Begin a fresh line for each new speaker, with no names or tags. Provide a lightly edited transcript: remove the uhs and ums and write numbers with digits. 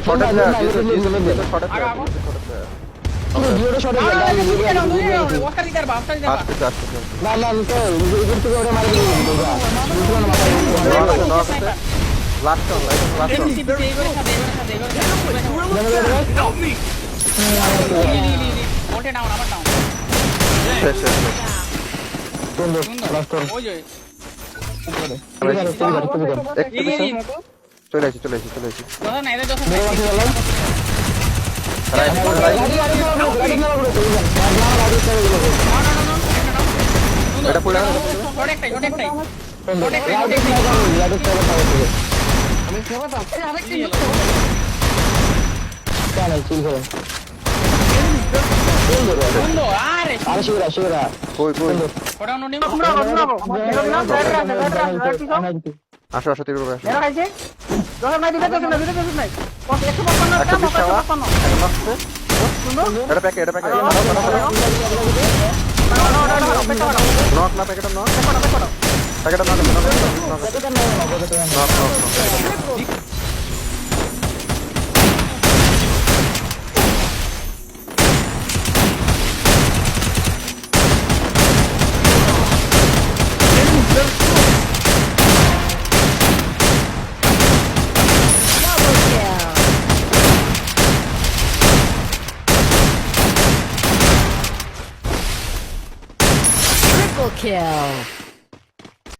শর্টে
না,
প্লেয়ার
না,
জিতো
না,
জিতো
না,
জিতো
না,
শর্টে
আগা,
প্লেয়ার
আগা।
জিতো শর্টে প্লেয়ার
ভিডিওটা শর্টে
অস্কার দিতে পারবা
আসতেছে আসতেছে
না না তো এদিক থেকে ওটা মারি দিবি যা বুঝলো না মাথায়
নক আছে লাস্ট অন লাস্ট অন শেষ শেষ শেষ।
সুন্দর লাস্ট কর
একটু পিছনে চলে আসি
মেরে বাসে গেলাম
রাইট রাইট এটা পুরো কই কই আসো আসো তিরুর আসো একটা পিস খাওয়া একটা মারছে এটা প্যাকে নক না প্যাকেটটা নক প্যাকেটটা নক
Triple kill.